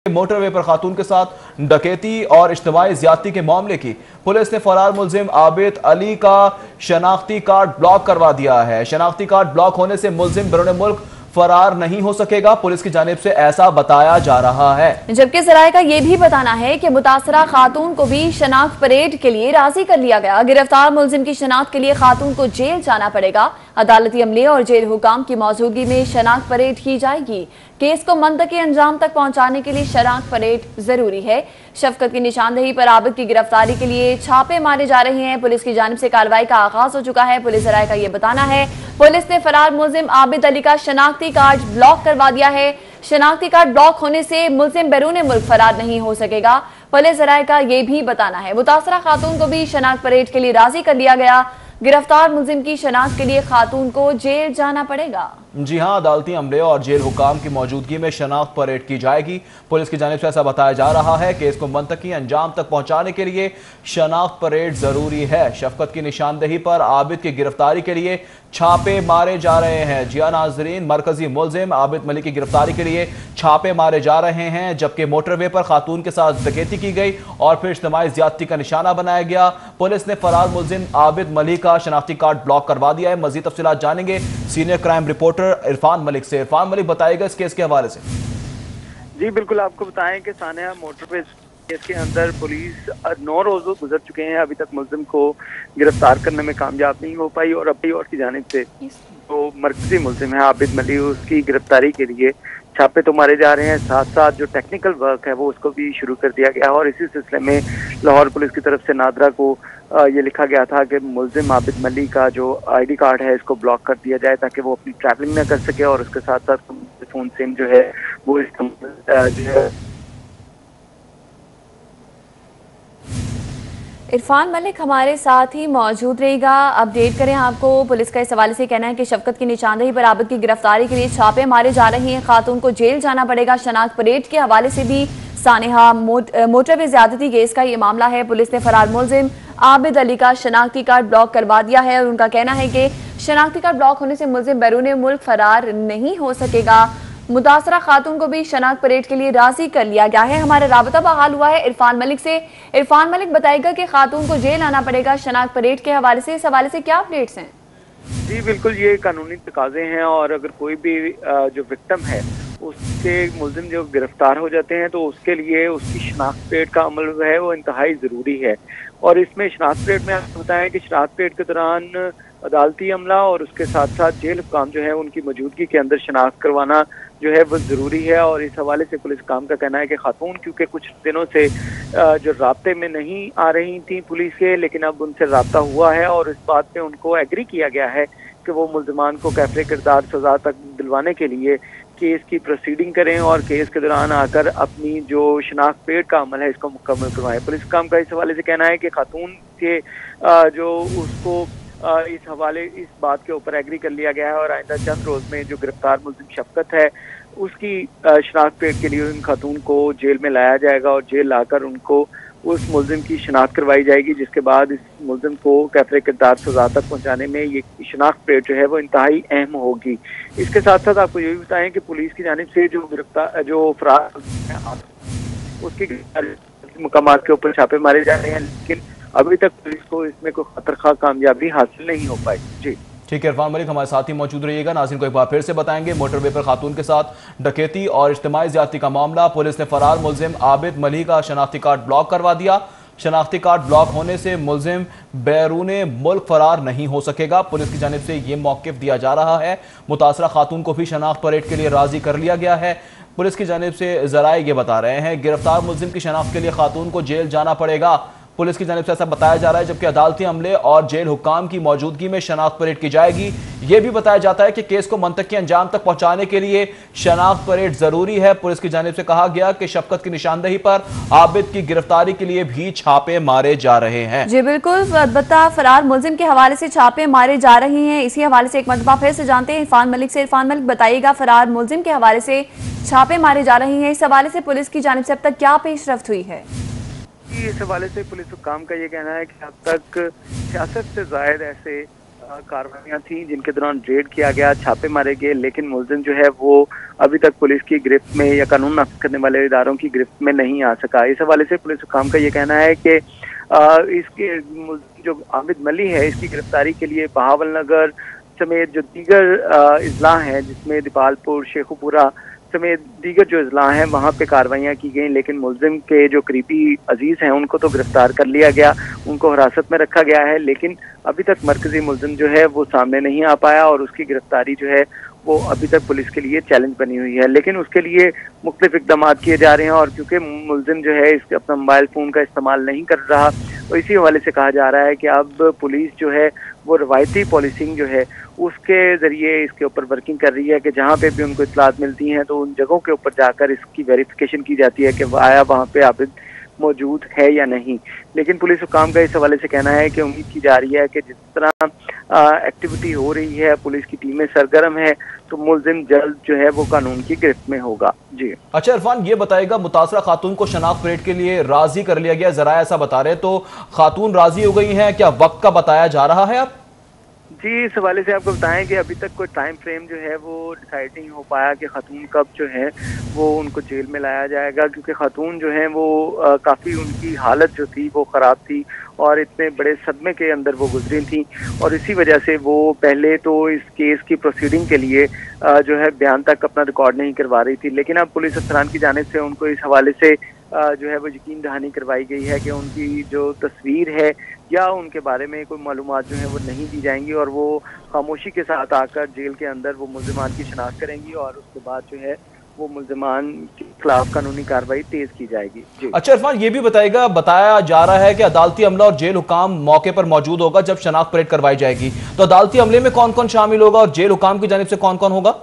Motorway पर खातून के साथ डकैती और इज्तिमाई ज्यादती के मामले की पुलिस ने फरार मुलजिम आबिद अली का शनाख्ती कार्ड ब्लॉक करवा दिया है। शनाख्ती कार्ड ब्लॉक होने से मुलजिम बैरून मुल्क फरार नहीं हो सकेगा, पुलिस की जानिब से ऐसा बताया जा रहा है। जबकि जराये का यह भी बताना है कि मुतासरा खातून को भी शनाख्त परेड के लिए राजी कर लिया गया। गिरफ्तार मुलजिम की शनाख्त के लिए खातून को जेल जाना पड़ेगा। अदालती अमले और जेल हुकाम की मौजूदगी में शनाख्त परेड की जाएगी। केस को मंतकी अंजाम तक पहुंचाने के लिए शनाख्त परेड जरूरी है। शफकत की निशानदेही पर आबिद की गिरफ्तारी के लिए छापे मारे जा रहे हैं। पुलिस की जानिब से कार्रवाई का आगाज हो चुका है। पुलिस जराये का यह बताना है, पुलिस ने फरार मुलजिम आबिद अली का शनाख्ती कार्ड ब्लॉक करवा दिया है। शनाख्ती कार्ड ब्लॉक होने से मुलजिम बैरून मुल्क फरार नहीं हो सकेगा। पुलिस जराये का यह भी बताना है, मुतासरा खातून को भी शनाख्त परेड के लिए राजी कर लिया गया। गिरफ्तार मुलजिम की शनाख्त के लिए खातून को जेल जाना पड़ेगा। जी हां, अदालती अमले और जेल हुकाम की मौजूदगी में शनाख्त परेड की जाएगी। पुलिस की जानिब से ऐसा बताया जा रहा है कि इसको मंतकी अंजाम तक पहुंचाने के लिए शनाख्त परेड जरूरी है। शफकत की निशानदेही पर आबिद की गिरफ्तारी के लिए छापे मारे जा रहे हैं। जी हां नाजरीन, मरकजी मुलजिम आबिद मलिक की गिरफ्तारी के लिए छापे मारे जा रहे हैं, जबकि मोटरवे पर खातून के साथ डकैती की गई और फिर इज्तिमाई ज्यादती का निशाना बनाया गया। पुलिस ने फरार मुलजिम आबिद मलिक का शनाख्ती कार्ड ब्लॉक करवा दिया है। मजीद तफसीलात जानेंगे senior crime reporter Irfan Malik से। इरफान मलिक बताएगा इस केस के हवाले से। जी बिल्कुल, आपको बताएं कि सानिया मोटरवे केस के अंदर पुलिस 9 रोज गुजर चुके हैं, अभी तक मुलजिम को गिरफ्तार करने में कामयाब नहीं हो पाई और अभी और की जानिब से जो मरकजी मुलजिम है आबिद मलिक, उसकी गिरफ्तारी के लिए छापे तो मारे जा रहे हैं। साथ साथ जो टेक्निकल वर्क है वो उसको भी शुरू कर दिया गया है और इसी सिलसिले में लाहौर पुलिस की तरफ से नादरा को ये लिखा गया था कि मुलजिम आबिद मलिक का जो ID कार्ड है इसको ब्लॉक कर दिया जाए ताकि वो अपनी ट्रैवलिंग न कर सके और उसके साथ साथ फोन सिम जो है वो इरफान मलिक हमारे साथ ही मौजूद रहेगा, अपडेट करें आपको। पुलिस का इस हवाले से कहना है कि शफकत की निशानदेही पर आबिद की गिरफ्तारी के लिए छापे मारे जा रहे हैं। खातून को जेल जाना पड़ेगा। शनाख्त परेड के हवाले से भी सानेहा मोटरवे ज्यादती केस का ये मामला है। पुलिस ने फरार मुलजिम आबिद अली का शनाख्ती कार्ड ब्लॉक करवा दिया है और उनका कहना है कि शनाख्ती कार्ड ब्लॉक होने से मुलजिम बैरून मुल्क फरार नहीं हो सकेगा। मुतासरा खातून को भी शनाख्त परेड के लिए राजी कर लिया गया है। हमारा राबता बहाल हुआ है इरफान मलिक से। इरफान मलिक बताएगा कि खातून को जेल आना पड़ेगा शनाख्त परेड के हवाले से। इस हवाले से क्या अपडेट्स हैं? जी बिल्कुल, ये कानूनी तकाजे हैं और अगर कोई भी जो विक्टिम है उसके मुलजिम जो गिरफ्तार हो जाते हैं तो उसके लिए उसकी शनाख्त परेड का अमल है वो इंतहाई ज़रूरी है। और इसमें शनाख्त परेड में आपको बताएं कि शनाख्त परेड के दौरान अदालती अमला और उसके साथ साथ जेल हुकाम जो है उनकी मौजूदगी के अंदर शनाख्त करवाना जो है वो ज़रूरी है। और इस हवाले से पुलिस काम का कहना है कि खातून क्योंकि कुछ दिनों से जो राब्ते में नहीं आ रही थी पुलिस के, लेकिन अब उनसे राब्ता हुआ है और इस बात पे उनको एग्री किया गया है कि वो मुल्ज़िमान को कैफ़े किरदार सज़ा तक दिलवाने के लिए केस की प्रोसीडिंग करें और केस के दौरान आकर अपनी जो शनाख्त परेड का अमल है इसको मुकम्मल करवाएं। पुलिस काम का इस हवाले से कहना है कि खातून के जो उसको इस बात के ऊपर एग्री कर लिया गया है और आइंदा चंद रोज में जो गिरफ्तार मुलजिम शफकत है उसकी शनाख्त परेड के लिए उन खातून को जेल में लाया जाएगा और जेल लाकर उनको उस मुलजिम की शनाख्त करवाई जाएगी, जिसके बाद इस मुलजिम को कैफरे किरदार सजा तक पहुंचाने में ये शनाख्त परेड जो है वो इंतहाई अहम होगी। इसके साथ साथ आपको ये भी बताएं कि पुलिस की जानिब से जो फरार उसकी मकामात के ऊपर छापे मारे जा रहे हैं, लेकिन अभी तक पुलिस को इसमें कोई खतरखा कामयाबी हासिल नहीं हो पाई। जी ठीक है, इरफान मलिक हमारे साथ ही मौजूद रहिएगा। नाज़रीन को एक बार फिर से बताएंगे, मोटरवे पर खातून के साथ डकैती और इज्तिमाई ज्यादती का मामला। पुलिस ने फरार मुलजिम आबिद मलिक का शनाख्ती कार्ड ब्लॉक करवा दिया। शनाख्ती कार्ड ब्लॉक होने से मुलजिम बैरून मुल्क फरार नहीं हो सकेगा। पुलिस की जानिब से ये मौक़िफ़ दिया जा रहा है। मुतासरा खातून को भी शनाख्त परेड के लिए राजी कर लिया गया है। पुलिस की जानिब से ज़राए ये बता रहे हैं, गिरफ्तार मुलजिम की शनाख्त के लिए खातून को जेल जाना पड़ेगा। पुलिस की जानिब से ऐसा बताया जा रहा है, जबकि अदालती अमले और जेल हुकाम की मौजूदगी में शनाख्त परेड की जाएगी। यह भी बताया जाता है कि केस को मंतकी अंजाम तक पहुंचाने के लिए शनाख्त परेड जरूरी है। पुलिस की जानिब से कहा गया कि शफकत की निशानदेही पर आबिद की गिरफ्तारी के लिए भी छापे मारे जा रहे हैं। जी बिल्कुल, अलबत्ता फरार मुलजिम के हवाले से छापे मारे जा रहे हैं। इसी हवाले से एक मरतबा फिर से जानते हैं इरफान मलिक से। इरफान मलिक बताइएगा, फरार मुलजिम के हवाले से छापे मारे जा रहे हैं, इस हवाले से पुलिस की जानिब से अब तक क्या पेशरफ्त हुई है? इस हवाले से पुलिस काम का ये कहना है कि अब तक 66 से ज़ायद ऐसे कार्रवाइयां थी जिनके दौरान रेड किया गया, छापे मारे गए, लेकिन मुलजिम जो है वो अभी तक पुलिस की गिरफ्त में या कानून नाफिज करने वाले इदारों की गिरफ्त में नहीं आ सका। इस हवाले से पुलिस हुकाम का ये कहना है कि इसके जो आबिद मली है इसकी गिरफ्तारी के लिए बहावल नगर समेत जो दीगर अजला हैं, जिसमें दीपालपुर, शेखुपुरा समेत दीगर जो अजला हैं, वहाँ पे कार्रवाइयाँ की गई, लेकिन मुलजिम के जो करीबी अजीज हैं उनको तो गिरफ्तार कर लिया गया, उनको हिरासत में रखा गया है, लेकिन अभी तक मरकजी मुलजिम जो है वो सामने नहीं आ पाया और उसकी गिरफ्तारी जो है वो अभी तक पुलिस के लिए चैलेंज बनी हुई है। लेकिन उसके लिए मुख्तलिफ इकदाम किए जा रहे हैं और क्योंकि मुलजिम जो है इसके अपना मोबाइल फ़ोन का इस्तेमाल नहीं कर रहा, तो इसी हवाले से कहा जा रहा है कि अब पुलिस जो है वो रवायती पॉलिसिंग जो है उसके ज़रिए इसके ऊपर वर्किंग कर रही है कि जहाँ पे भी उनको इत्तलात मिलती हैं तो उन जगहों के ऊपर जाकर इसकी वेरिफिकेशन की जाती है कि आया वहाँ पे आबिद मौजूद है या नहीं। लेकिन पुलिस हुकाम का इस हवाले से कहना है कि उम्मीद की जा रही है कि जिस तरह एक्टिविटी हो रही है, पुलिस की टीमें सरगर्म है, तो मुलजिम जल्द जो है वो कानून की गिरफ्त में होगा। जी अच्छा इरफान, ये बताएगा मुतासरा खातून को शनाख्त परेड के लिए राजी कर लिया गया, जरा ऐसा बता रहे, तो खातून राजी हो गई हैं, क्या वक्त का बताया जा रहा है अब? जी, इस हवाले से आपको बताएं कि अभी तक कोई टाइम फ्रेम जो है वो डिसाइड नहीं हो पाया कि खातून कब जो है वो उनको जेल में लाया जाएगा, क्योंकि खातून जो है वो काफ़ी उनकी हालत जो थी वो ख़राब थी और इतने बड़े सदमे के अंदर वो गुजरी थी और इसी वजह से वो पहले तो इस केस की प्रोसीडिंग के लिए जो है बयान तक अपना रिकॉर्ड नहीं करवा रही थी, लेकिन अब पुलिस अफसरान की जानिब से उनको इस हवाले से जो है वो यकीन दहानी करवाई गई है कि उनकी जो तस्वीर है या उनके बारे में कोई मालूमात जो है वो नहीं दी जाएंगी और वो खामोशी के साथ आकर जेल के अंदर वो मुल्ज़िमान की शनाख्त करेंगी और उसके बाद जो है वो मुल्ज़िमान के खिलाफ कानूनी कार्रवाई तेज की जाएगी। जी अच्छा इरफान, ये भी बताएगा, बताया जा रहा है कि अदालती अमला और जेल हुकाम मौके पर मौजूद होगा जब शनाख्त परेड करवाई जाएगी, तो अदालती अमले में कौन कौन शामिल होगा और जेल हुकाम की जानिब से कौन कौन होगा?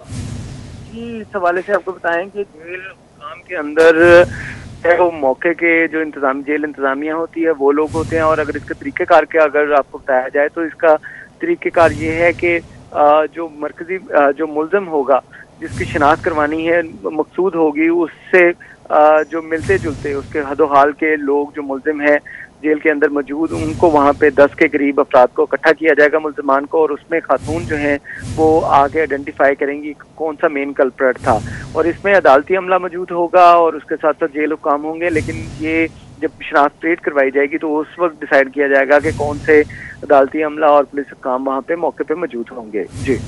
जी, इस हवाले से आपको बताएं कि जेल हुकाम के अंदर वो मौके के जो जेल इंतजामिया होती है वो लोग होते हैं और अगर इसके तरीक़ेकार के अगर आपको बताया जाए तो इसका तरीक़ेकार ये है कि जो मरकजी जो मुल्ज़िम होगा जिसकी शनाख्त करवानी है मकसूद होगी उससे जो मिलते जुलते उसके हदोहाल के लोग जो मुल्ज़िम हैं जेल के अंदर मौजूद, उनको वहाँ पे 10 के करीब अफराद को इकट्ठा किया जाएगा मुल्ज़िमान को और उसमें खातून जो हैं वो आगे आइडेंटिफाई करेंगी कौन सा मेन कल्प्रेट था और इसमें अदालती अमला मौजूद होगा और उसके साथ साथ जेल हुकाम होंगे। लेकिन ये जब शनाख्त परेड करवाई जाएगी तो उस वक्त डिसाइड किया जाएगा कि कौन से अदालती अमला और पुलिस हुकाम वहाँ पे मौके पे मौजूद होंगे। जी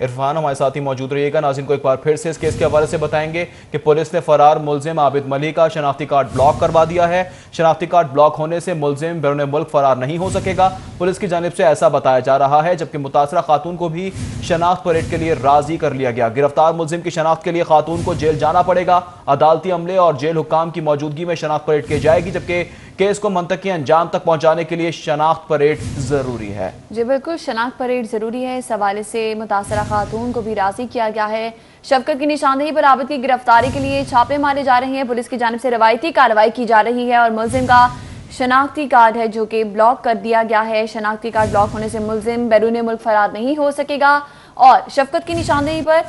इरफान हमारे साथ ही मौजूद रहिएगा। नाज़रीन को एक बार फिर से इस केस के हवाले से बताएंगे कि पुलिस ने फरार मुल्जिम आबिद मली का शनाख्ती कार्ड ब्लॉक करवा दिया है। शनाख्ती कार्ड ब्लॉक होने से मुल्जिम बैरून मुल्क फरार नहीं हो सकेगा, पुलिस की जानिब से ऐसा बताया जा रहा है, जबकि मुतासरा खातून को भी शनाख्त परेड के लिए राजी कर लिया गया। गिरफ्तार मुल्जिम की शनाख्त के लिए खातून को जेल जाना पड़ेगा, अदालती अमले और जेल हुकाम की मौजूदगी में शनाख्त परेड की जाएगी, जबकि केस को मंतकी अंजाम तक पहुंचाने के लिए शनाख्त परेड जरूरी है। जी बिल्कुल, शनाख्त परेड जरूरी है। इस हवाले से मुतासरा खातून को भी राजी किया गया है। शफकत की निशानदेही पर आबिद की गिरफ्तारी के लिए छापे मारे जा रहे हैं, पुलिस की जानिब से रवायती कार्रवाई की जा रही है और मुल्जिम का शनाख्ती कार्ड है जो कि ब्लॉक कर दिया गया है। शनाख्ती कार्ड ब्लॉक होने से मुल्जिम बैरून मुल्क फरार नहीं हो सकेगा और शफकत की निशानदेही पर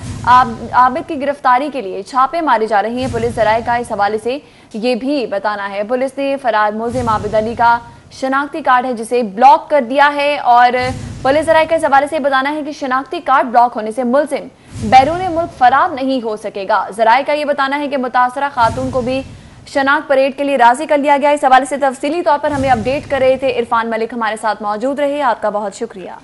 आबिद की गिरफ्तारी के लिए छापे मारे जा रहे हैं। पुलिस जराये का इस हवाले से ये भी बताना है, पुलिस ने फरार मुल्जिम आबिद अली का शनाख्ती कार्ड है जिसे ब्लॉक कर दिया है और पुलिस जराये का इस हवाले से बताना है कि शनाख्ती कार्ड ब्लॉक होने से मुल्जिम बैरून मुल्क फरार नहीं हो सकेगा। जराये का ये बताना है कि मुतासरा खातून को भी शनाख्त परेड के लिए राजी कर लिया गया। इस हवाले से तफसीली तौर पर हमें अपडेट कर रहे थे इरफान मलिक, हमारे साथ मौजूद रहे, आपका बहुत शुक्रिया।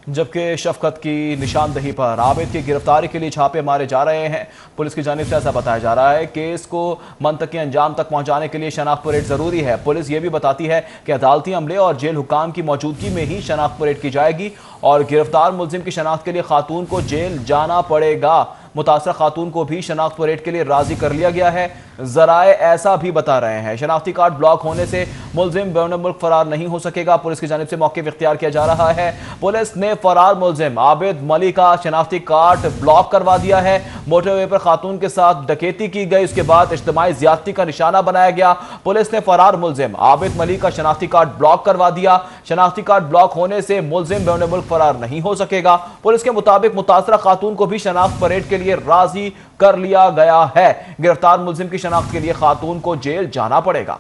जबकि शफकत की निशानदही पर आबिद की गिरफ्तारी के लिए छापे मारे जा रहे हैं, पुलिस की जानिब से ऐसा बताया जा रहा है। केस को मंतकी अंजाम तक पहुंचाने के लिए शनाख्त परेड जरूरी है। पुलिस ये भी बताती है कि अदालती अमले और जेल हुकाम की मौजूदगी में ही शनाख्त परेड की जाएगी और गिरफ्तार मुल्जिम की शनाख्त के लिए खातून को जेल जाना पड़ेगा। मुतासरा खातून को भी शनाख्त परेड के लिए राजी कर लिया गया है। जराए ऐसा भी बता रहे हैं, शनाख्ती कार्ड ब्लॉक होने से मुल्जिम बैरून मुल्क फरार नहीं हो सकेगा। पुलिस की जानिब से मौक़िफ़ इख्तियार किया जा रहा है। पुलिस ने फरार मुल्जिम आबिद मली का शनाख्ती कार्ड ब्लॉक करवा दिया है। मोटरवे पर खातून के साथ डकैती की गई, उसके बाद इज्तिमाई ज़्यादती का निशाना बनाया गया। पुलिस ने फरार मुल्जिम आबिद मली का शनाख्ती कार्ड ब्लॉक करवा दिया। शनाख्ती कार्ड ब्लॉक होने से मुल्जिम बैरून मुल्क फरार नहीं हो सकेगा। पुलिस के मुताबिक मुतासरा खातून को भी शनाख्त परेड के लिए राजी कर लिया गया है। गिरफ्तार मुल्जिम की शनाख्त के लिए खातून को जेल जाना पड़ेगा।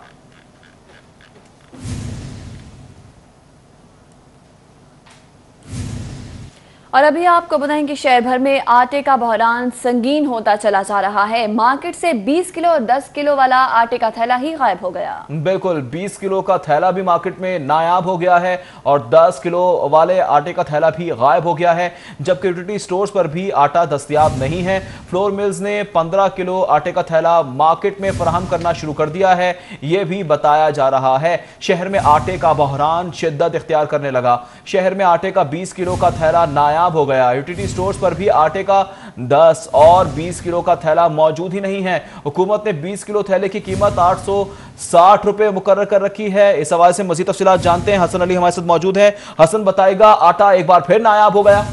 और अभी आपको बताएं कि शहर भर में आटे का बहरान संगीन होता चला जा रहा है। मार्केट से 20 किलो और 10 किलो वाला आटे का थैला ही गायब हो गया। बिल्कुल, 20 किलो का थैला भी मार्केट में नायाब हो गया है और 10 किलो वाले आटे का थैला भी गायब हो गया है, जबकि यूटिलिटी स्टोर्स पर भी आटा दस्तयाब नहीं है। फ्लोर मिल्स ने 15 किलो आटे का थैला मार्केट में फराहम करना शुरू कर दिया है, यह भी बताया जा रहा है। शहर में आटे का बहरान शिद्दत इख्तियार करने लगा। शहर में आटे का 20 किलो का थैला नायाब हो गया। यूटिलिटी स्टोर्स पर भी आटे का 10 और 20 किलो का थैला मौजूद ही नहीं है। हुकूमत ने 20 किलो थैले की कीमत 860 रुपए मुकर्रर कर रखी है। इस हवाले से मजीद तफसीलात जानते हैं, हसन अली हमारे साथ मौजूद है। हसन, बताएगा, आटा एक बार फिर नायाब हो गया।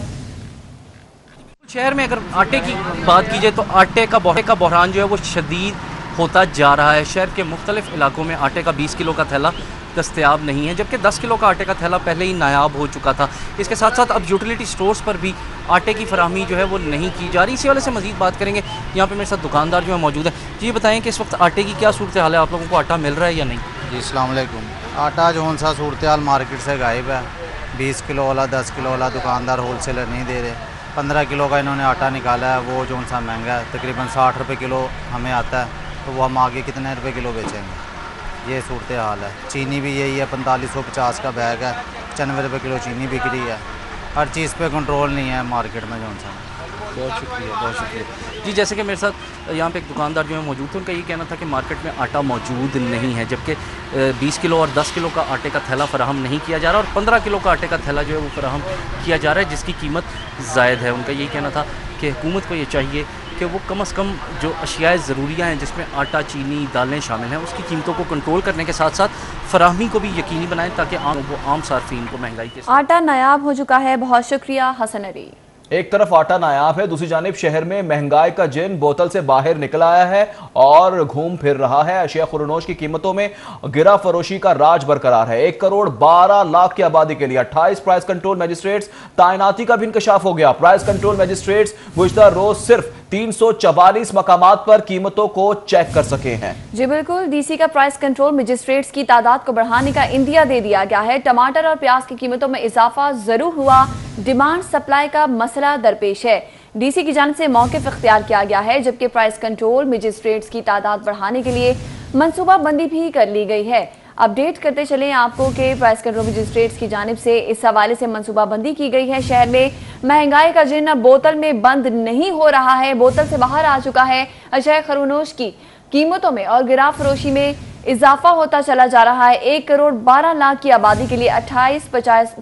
शहर में अगर आटे की बात की जाए तो आटे का बहरान जो है वो शदीद होता जा रहा है। शहर के मुख्तलिफ इलाकों में आटे का 20 किलो का थैला दस्तयाब नहीं है, जबकि 10 किलो का आटे का थैला पहले ही नायाब हो चुका था। इसके साथ साथ अब यूटिलिटी स्टोर्स पर भी आटे की फराहमी जो है वो नहीं की जा रही। इसी वाले से मजीद बात करेंगे। यहाँ पे मेरे साथ दुकानदार जो है मौजूद है। जी, ये बताएं कि इस वक्त आटे की क्या सूरत हाल है, आप लोगों को आटा मिल रहा है या नहीं? जी, अस्सलाम वालेकुम। आटा जो सा सूरत हाल मार्केट से गायब है। 20 किलो वाला 10 किलो वाला दुकानदार होलसेलर नहीं दे रहे। 15 किलो का इन्होंने आटा निकाला है, वो जो सा महंगा है, तकरीबन 60 रुपये किलो हमें आता है, तो वो हम आगे कितने रुपए किलो बेचेंगे, ये सूरत हाल है। चीनी भी यही है, 4550 का बैग है, 95 रुपये किलो चीनी बिक रही है। हर चीज़ पे कंट्रोल नहीं है मार्केट में जो सा। बहुत शुक्रिया, बहुत शुक्रिया। जी, जैसे कि मेरे साथ यहाँ पे एक दुकानदार जो है मौजूद थे, उनका ये कहना था कि मार्केट में आटा मौजूद नहीं है, जबकि 20 किलो और 10 किलो का आटे का थैला फराहम नहीं किया जा रहा और 15 किलो का आटे का थैला जो है वो फराहम किया जा रहा है, जिसकी कीमत ज़ायद है। उनका यही कहना था कि हुकूमत को ये चाहिए कि वो कम से कम जो अशियाए ज़रूरियाँ हैं, जिसमें आटा, चीनी, दालें शामिल हैं, उसकी कीमतों को कंट्रोल करने के साथ साथ फराहमी को भी यकीनी बनाएं, ताकि आम सार्फिन को महंगाई के साथ। आटा नायाब हो चुका है। बहुत शुक्रिया हसन अली। एक तरफ आटा नायाब है, दूसरी जानिब शहर में महंगाई का जिन बोतल से बाहर निकल आया है और घूम फिर रहा है। अशिया खुरनोश की कीमतों में गिरा फरोशी का राज बरकरार है। 1 करोड़ 12 लाख की आबादी के लिए 28 प्राइस कंट्रोल मजिस्ट्रेट्स तैनाती का भी इंकशाफ हो गया। प्राइस कंट्रोल मजिस्ट्रेट्स गुज़िश्ता रोज सिर्फ 344 मकामात पर कीमतों को चेक कर सके हैं। जी बिल्कुल, डीसी का प्राइस कंट्रोल मजिस्ट्रेट्स की तादाद को बढ़ाने का इंदिया दे दिया गया है। टमाटर और प्याज की कीमतों में इजाफा जरूर हुआ, डिमांड सप्लाई का मसला दरपेश है। डीसी की जानिब से मौक़िफ़ इख्तियार किया गया है, जबकि प्राइस कंट्रोल मजिस्ट्रेट्स की तादाद बढ़ाने के लिए मनसूबाबंदी भी कर ली गई है। अपडेट करते चलें आपको कि प्राइस कंट्रोल मजिस्ट्रेट्स की जानिब से इस हवाले से मनसूबाबंदी की गई है। शहर में महंगाई का जिन बोतल में बंद नहीं हो रहा है, बोतल से बाहर आ चुका है। अशिया खुरनोश की कीमतों में और गिरा फरोशी में इजाफा होता चला जा रहा है। 1 करोड़ 12 लाख की आबादी के लिए 28-50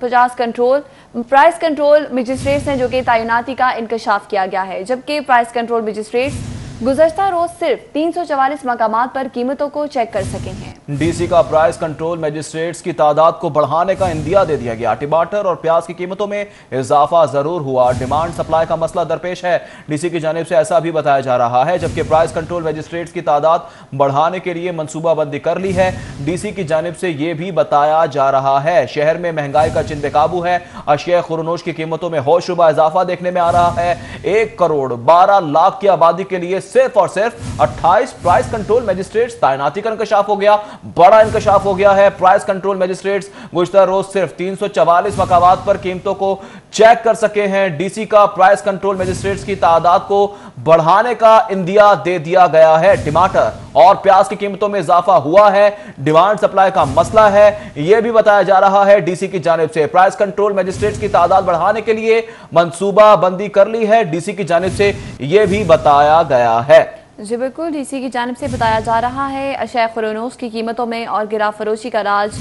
प्राइस कंट्रोल मजिस्ट्रेट्स हैं, जो कि तैनाती का इंकशाफ किया गया है, जबकि प्राइस कंट्रोल मजिस्ट्रेट्स गुज़श्ता रोज सिर्फ 344 मकामात पर कीमतों को चेक कर सके हैं। डीसी का प्राइस कंट्रोल मजिस्ट्रेट्स की तादाद को बढ़ाने का इंदिया दे दिया गया। टमाटर और प्याज की कीमतों में इजाफा जरूर हुआ, डिमांड सप्लाई का मसला दरपेश है। डीसी की जानिब से ऐसा भी बताया जा रहा है, जबकि प्राइस कंट्रोल मजिस्ट्रेट्स की तादाद बढ़ाने के लिए मनसूबाबंदी कर ली है। डीसी की जानिब से यह भी बताया जा रहा है शहर में महंगाई का जिन बेकाबू है। अशिया खुरनोश की कीमतों में होशरुबा इजाफा देखने में आ रहा है। 1 करोड़ 12 लाख की आबादी के लिए सिर्फ और सिर्फ 28 प्राइस कंट्रोल मजिस्ट्रेट्स तैनाती का इंकशाफ हो गया। बड़ा इंकशाफ हो गया है। प्राइस कंट्रोल मजिस्ट्रेट्स गुज़िश्ता रोज सिर्फ 344 मकामात पर कीमतों को चेक कर सके हैं। डीसी का प्राइस कंट्रोल मजिस्ट्रेट्स की तादाद को बढ़ाने का इंदिया दे दिया गया है। टमाटर और प्याज की कीमतों में इजाफा हुआ है, डिमांड सप्लाई का मसला है, यह भी बताया जा रहा है। डीसी की जानिब से प्राइस कंट्रोल मजिस्ट्रेट्स की तादाद बढ़ाने के लिए मंसूबा बंदी कर ली है। डीसी की जानिब से यह भी बताया गया है। जी बिल्कुल, डीसी की जानिब से बताया जा रहा है अशिया खुरनोश की कीमतों में और गिरा फरोशी का राज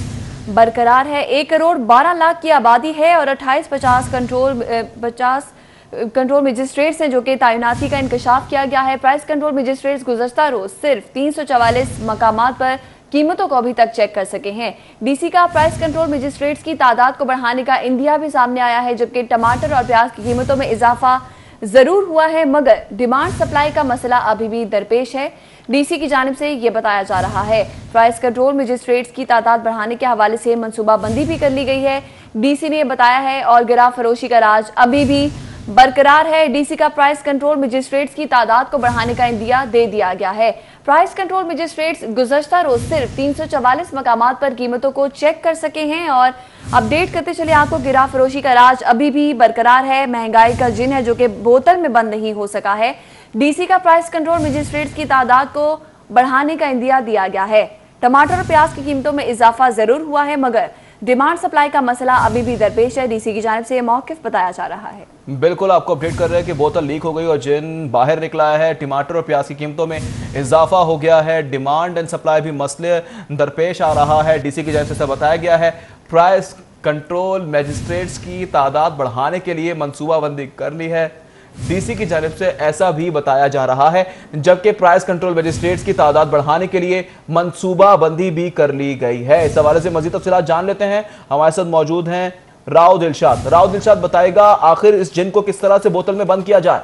बरकरार है। 1 करोड़ 12 लाख की आबादी है और 28-50 कंट्रोल मजिस्ट्रेट्स हैं, जो कि तैनाती का इंकशाफ किया गया है। प्राइस कंट्रोल मजिस्ट्रेट्स गुज़श्ता रोज सिर्फ 344 मकामात पर कीमतों को अभी तक चेक कर सके हैं। डीसी का प्राइस कंट्रोल मजिस्ट्रेट्स की तादाद को बढ़ाने का इंदिया भी सामने आया है, जबकि टमाटर और प्याज की कीमतों में इजाफा जरूर हुआ है, मगर डिमांड सप्लाई का मसला अभी भी दरपेश है। डीसी की जानिब से यह बताया जा रहा है। प्राइस कंट्रोल मजिस्ट्रेट्स की तादाद बढ़ाने के हवाले से मनसूबाबंदी भी कर ली गई है। डीसी ने यह बताया है और गिरा फरोशी का राज अभी भी बरकरार है। डीसी का प्राइस कंट्रोल मजिस्ट्रेट्स की तादाद को बढ़ाने का इंदिया दे दिया गया है। प्राइस कंट्रोल मजिस्ट्रेट्स गुज़श्ता रोज सिर्फ 344 मकामात पर कीमतों को चेक कर सके हैं। और अपडेट करते चले आपको, गिरा फरोशी का राज अभी भी बरकरार है। महंगाई का जिन है जो कि बोतल में बंद नहीं हो सका है। डीसी का प्राइस कंट्रोल मजिस्ट्रेट्स की तादाद को बढ़ाने का इंदिया दिया गया है। टमाटर और प्याज की कीमतों में इजाफा जरूर हुआ है, मगर डिमांड सप्लाई का मसला अभी भी दरपेश है। डीसी की जानिब से यह मौकिफ बताया जा रहा है। बिल्कुल, आपको अपडेट कर रहे हैं कि बोतल लीक हो गई और जिन बाहर निकला है। टमाटर और प्याज की कीमतों में इजाफा हो गया है। डिमांड एंड सप्लाई भी मसले दरपेश आ रहा है। डीसी की जानिब से बताया गया है प्राइस कंट्रोल मजिस्ट्रेट्स की तादाद बढ़ाने के लिए मनसूबाबंदी कर ली है। डीसी की जानिब से ऐसा भी बताया जा रहा है, जबकि प्राइस कंट्रोल मजिस्ट्रेट्स की तादाद बढ़ाने के लिए मनसूबाबंदी भी कर ली गई है। इस हवाले से मजीद तफसीलात जान लेते हैं। हमारे साथ मौजूद हैं राव दिलशाद। राव दिलशाद बताएगा आखिर इस जिन को किस तरह से बोतल में बंद किया जाए।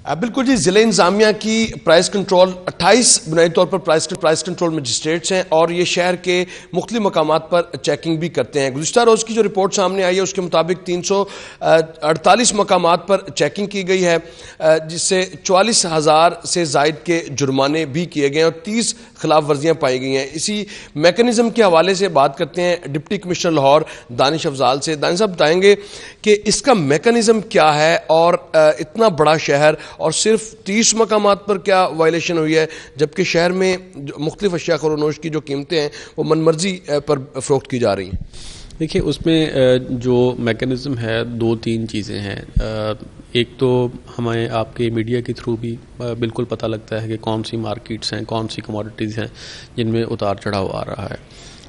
बिल्कुल जी, जिले इंतजामिया की प्राइस कंट्रोल 28 बुनियादी तौर पर प्राइस कंट्रोल मजिस्ट्रेट्स हैं और ये शहर के मुख्तलिफ मकामात पर चेकिंग भी करते हैं। गुज़िश्ता रोज़ की जो रिपोर्ट सामने आई है उसके मुताबिक 348 मकामात पर चेकिंग की गई है, जिससे 44,000 से जायद के जुर्माने भी किए गए हैं और 30 खिलाफ वर्जियाँ पाई गई हैं। इसी मैकेनिज़्म के हवाले से बात करते हैं डिप्टी कमिश्नर लाहौर दानिश अफजाल से। दानिश साहब बताएंगे कि इसका मैकेनिज़्म क्या है और इतना बड़ा शहर और सिर्फ 30 मकामात पर क्या वायलेशन हुई है, जबकि शहर में मुख्तलिफ अशिया ख़ुरोनोश की जो कीमतें हैं वो मनमर्जी पर फ़रोख्त की जा रही हैं। देखिए, उसमें जो मैकेनिज़्म है 2-3 चीज़ें हैं। एक तो हमें आपके मीडिया के थ्रू भी बिल्कुल पता लगता है कि कौन सी मार्केट्स हैं, कौन सी कमोडिटीज़ हैं जिनमें उतार चढ़ाव आ रहा है।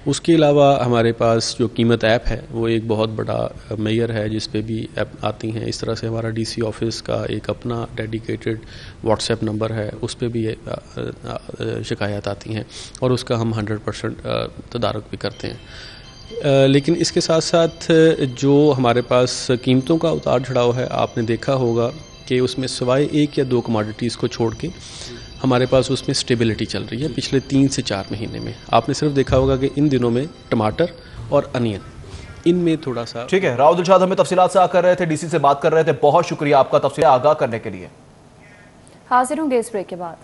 उसके अलावा हमारे पास जो कीमत ऐप है वो एक बहुत बड़ा मेजर है जिस पे भी ऐप आती हैं। इस तरह से हमारा डीसी ऑफिस का एक अपना डेडिकेटेड व्हाट्सएप नंबर है, उस पे भी शिकायत आती हैं और उसका हम 100% तदारुक भी करते हैं। लेकिन इसके साथ साथ जो हमारे पास कीमतों का उतार चढ़ाव है, आपने देखा होगा कि उसमें सिवाय 1 या 2 कमोडिटीज़ को छोड़ के हमारे पास उसमें स्टेबिलिटी चल रही है पिछले 3 से 4 महीने में। आपने सिर्फ देखा होगा कि इन दिनों में टमाटर और अनियन इनमें थोड़ा सा। ठीक है, राव दिलशाद हमें तफसीलात से कर रहे थे, डीसी से बात कर रहे थे। बहुत शुक्रिया आपका तफसील आगाह करने के लिए। हाजिर होंगे इस ब्रेक के बाद।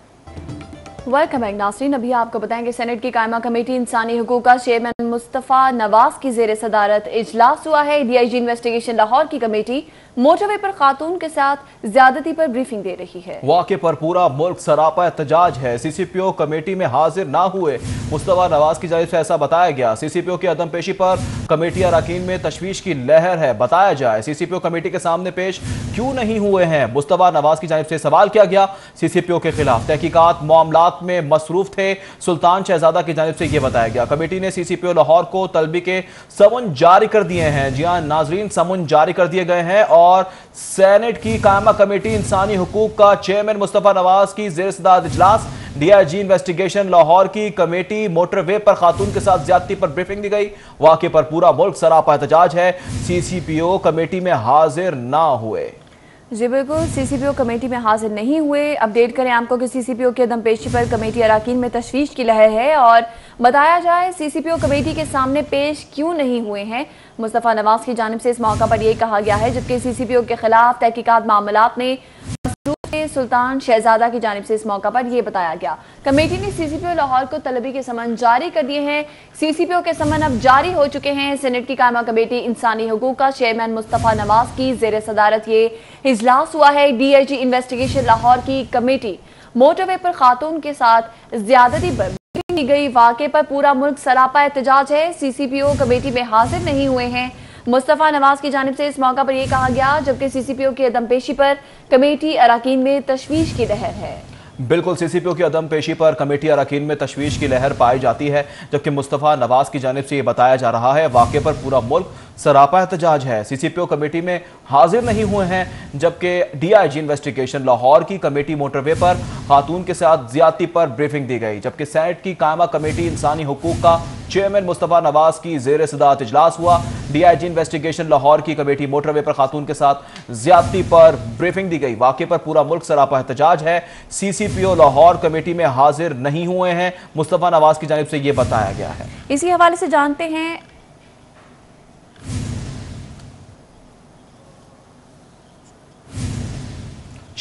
वेलकम बैक नाज़रीन। अभी आपको बताएंगे सेनेट की कायमा कमेटी इंसानी हुकूक का चेयरमैन मुस्तफ़ा नवाज की जेर सदारत इजलास हुआ है। डीआईजी इन्वेस्टिगेशन लाहौर की कमेटी मोटरवे पर खातून के साथ ज्यादती पर ब्रीफिंग दे रही है। वाक़े पर पूरा मुल्क सरापा एहतजाज है। सीसीपीओ कमेटी में हाजिर ना हुए मुस्तफ़ा नवाज की जानिब से ऐसा बताया गया। सीसीपीओ की अदम पेशी पर कमेटी अरकान में तशवीश की लहर है। बताया जाए सीसीपीओ कमेटी के सामने पेश क्यों नहीं हुए हैं, मुस्तफ़ा नवाज की जानिब से सवाल किया गया। सीसीपीओ के खिलाफ तहकीकात मामलात में मसरूफ थे सुल्तान शहजादा की जानिब से यह बताया गया। कमेटी ने सीसीपीओ लाहौर को तलबी के समन जारी कर दिए हैं। जी हाँ नाजरीन, समन जारी कर दिए गए हैं और सेनेट की कायमा कमेटी इंसानी हुकूक का चेयरमैन मुस्तफ़ा नवाज की जेर सदारत इजलास। डीआईजी इन्वेस्टिगेशन लाहौर की कमेटी मोटरवे पर खातून के साथ ज्यादती पर ब्रीफिंग दी गई। वाक़े पर पूरा मुल्क सरापा एहतजाज है। सीसीपीओ कमेटी में हाजिर ना हुए। जी बिल्कुल, सीसीपीओ कमेटी में हाजिर नहीं हुए। अपडेट करें आपको कि सीसीपीओ की अदम पेशी पर कमेटी अरकान में तशवीश की लहर है। और बताया जाए सीसीपीओ कमेटी के सामने पेश क्यों नहीं हुए हैं, मुस्तफ़ा नवाज की जानिब से इस मौका पर यह कहा गया है। जबकि सीसीपीओ के खिलाफ तहकीकात मामलात में सुल्तान शहजादा की जानिब से इस मौका पर यह बताया गया। कमेटी ने सीसीपीओ लाहौर को तलबी के समन जारी कर दिए हैं। सीसीपीओ के समन अब जारी हो चुके हैं। सेनेट की कायमा कमेटी इंसानी हुकूक का चेयरमैन मुस्तफ़ा नवाज की जेर सदारत ये इजलास हुआ है। डीआईजी इन्वेस्टिगेशन लाहौर की कमेटी मोटरवे पर खातून के साथ ज्यादती पर की गई। वाक़े पर पूरा मुल्क सरापा एहतजाज है। सीसीपीओ कमेटी में हाजिर नहीं हुए हैं मुस्तफ़ा नवाज की जानिब से इस मौका पर यह कहा गया। जबकि सीसीपीओ की अदम पेशी पर कमेटी अरकान में तशवीश की लहर है। बिल्कुल, सीसीपीओ की अदम पेशी पर कमेटी अरकान में तशवीश की लहर पाई जाती है। जबकि मुस्तफ़ा नवाज की जानिब से यह बताया जा रहा है वाक़े पर पूरा मुल्क सरापा एहतजाज है। सीसीपीओ कमेटी में हाजिर नहीं हुए हैं। जबकि डीआईजी इन्वेस्टिगेशन लाहौर की कमेटी मोटरवे पर खातून के साथ ज्यादती पर ब्रीफिंग दी गई। जबकि सेनेट की कायमा कमेटी इंसानी हुकूक का चेयरमैन मुस्तफ़ा नवाज की जेर सदारत इजलास हुआ। डीआईजी इन्वेस्टिगेशन लाहौर की कमेटी मोटरवे पर खातून के साथ ज्यादती पर ब्रीफिंग दी गई। वाक़े पर पूरा मुल्क सरापा एहतजाज है। सीसीपीओ लाहौर कमेटी में हाजिर नहीं हुए हैं, मुस्तफ़ा नवाज की जानिब से यह बताया गया है। इसी हवाले से जानते हैं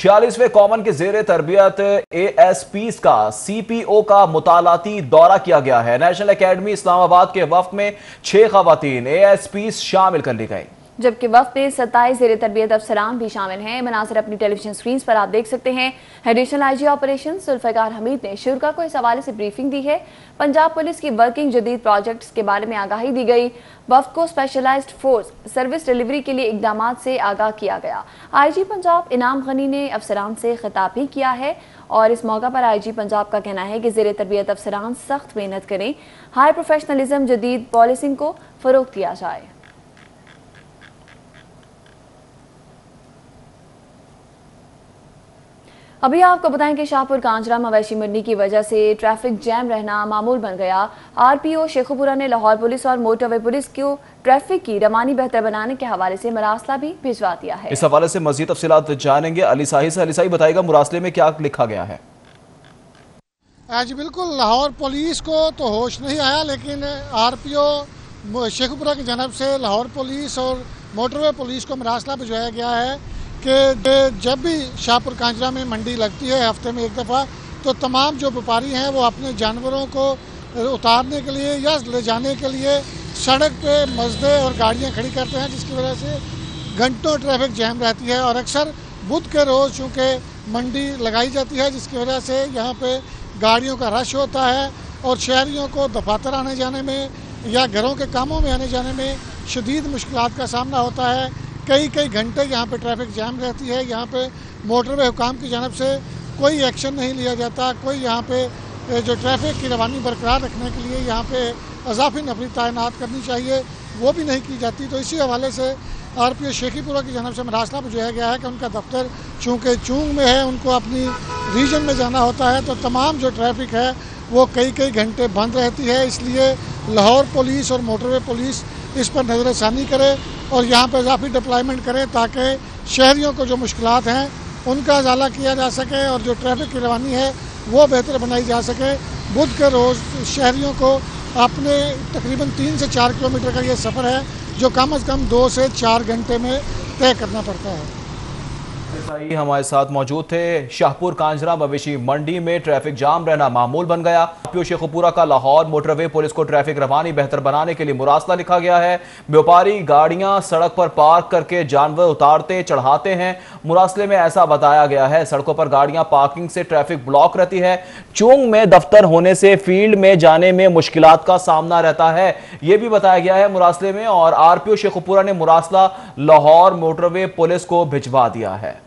46वें कॉमन के जेर तरबियत ASPs का CPO का मुतालाती दौरा किया गया है। नेशनल एकेडमी इस्लामाबाद के वफ्द में 6 खवातीन ASPs शामिल कर ली गई, जबकि वफ्द में 27 जेर तरबियत अफसरान भी शामिल हैं। मनासिर अपनी टेलीविजन स्क्रीन पर आप देख सकते हैं। Additional IG operation Zulfiqar Hamid ने शुरा को इस हवाले से ब्रीफिंग दी है। पंजाब पुलिस की वर्किंग जदीद प्रोजेक्ट्स के बारे में आगाही दी गई। वफ्द को स्पेशलाइज्ड फोर्स सर्विस डिलीवरी के लिए इकदामात से आगाह किया गया। IG पंजाब इनाम गनी ने अफसरान से खिताब भी किया है और इस मौका पर IG पंजाब का कहना है कि जेर तरबियत अफसरान सख्त मेहनत करें, हाई प्रोफेशनलिज्म जदीद पॉलिसिंग को फरोग दिया जाए। अभी आपको बताएं कि शाहपुर कांजरा मवेशी मंडी की वजह से ट्रैफिक जैम रहना मामूल बन गया। RPO शेखुपुरा ने लाहौर पुलिस और मोटरवे पुलिस को ट्रैफिक की रवानी बेहतर बनाने के हवाले से मरासला भी भिजवा दिया है। इस हवाले से मजीद तफसीलात जानेंगे अली साही से। अली साही बताएगा मुरासले में क्या लिखा गया है? आज बिल्कुल लाहौर पुलिस को तो होश नहीं आया, लेकिन RPO शेखुपुरा की जानब से लाहौर पुलिस और मोटरवे पुलिस को मरासला भिजवाया गया है कि जब भी शाहपुर कांजरा में मंडी लगती है हफ्ते में एक दफ़ा, तो तमाम जो व्यापारी हैं वो अपने जानवरों को उतारने के लिए या ले जाने के लिए सड़क पे मजदे और गाड़ियां खड़ी करते हैं, जिसकी वजह से घंटों ट्रैफिक जैम रहती है। और अक्सर बुध के रोज़ चूँकि मंडी लगाई जाती है, जिसकी वजह से यहाँ पे गाड़ियों का रश होता है और शहरियों को दफातर आने जाने में या घरों के कामों में आने जाने में शदीद मुश्किलात का सामना होता है। कई घंटे यहाँ पे ट्रैफिक जाम रहती है। यहाँ पे मोटरवे हुकाम की जानब से कोई एक्शन नहीं लिया जाता। कोई यहाँ पे जो ट्रैफिक की रवानी बरकरार रखने के लिए यहाँ पे अजाफी नफरी तैनात करनी चाहिए, वो भी नहीं की जाती। तो इसी हवाले से RPO शेखीपुरा की जानब से मरासला भिजवाया गया है कि उनका दफ्तर चूँकि चूंग में है, उनको अपनी रीजन में जाना होता है, तो तमाम जो ट्रैफिक है वो कई घंटे बंद रहती है। इसलिए लाहौर पुलिस और मोटरवे पुलिस इस पर नज़रसानी करे और यहाँ पर इजाफी डिप्लॉयमेंट करें ताकि शहरियों को जो मुश्किलात हैं उनका अजाला किया जा सके और जो ट्रैफिक की रवानी है वो बेहतर बनाई जा सके। बुध के रोज़ शहरियों को अपने तकरीबन 3 से 4 किलोमीटर का ये सफ़र है जो कम से कम 2 से 4 घंटे में तय करना पड़ता है। हमारे साथ मौजूद थे। शाहपुर कांजरा मवेशी मंडी में ट्रैफिक जाम रहना मामूल बन गया। RPO शेखुपुरा का लाहौर मोटरवे पुलिस को ट्रैफिक रवानी बेहतर बनाने के लिए मुरासला लिखा गया है। व्यापारी गाड़ियां सड़क पर पार्क करके जानवर उतारते चढ़ाते हैं। मुरासले में ऐसा बताया गया है, सड़कों पर गाड़ियां पार्किंग से ट्रैफिक ब्लॉक रहती है। चूंग में दफ्तर होने से फील्ड में जाने में मुश्किलात का सामना रहता है, यह भी बताया गया है मुरासले में। और RPO शेखुपुरा ने मुरासला लाहौर मोटरवे पुलिस को भिजवा दिया है।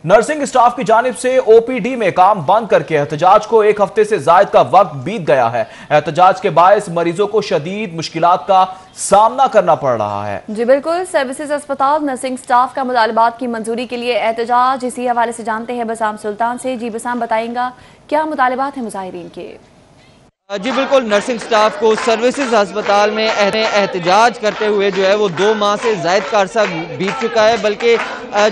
नर्सिंग स्टाफ की जानिब से OPD में काम बंद करके एहतजाज को 1 हफ्ते से जायद का वक्त बीत गया है। एहतजाज के बायस मरीजों को शदीद मुश्किलात का सामना करना पड़ रहा है। जी बिल्कुल, सर्विसेज अस्पताल नर्सिंग स्टाफ का मुतालबात की मंजूरी के लिए एहतजाज। इसी हवाले से जानते हैं बसाम सुल्तान से। जी बसाम, बताएंगा क्या मुतालबात है मुजाहिरीन के? जी बिल्कुल, नर्सिंग स्टाफ को सर्विसेज अस्पताल में एहतजाज करते हुए जो है वो 2 माह से ज़ायद का अरसा बीत चुका है। बल्कि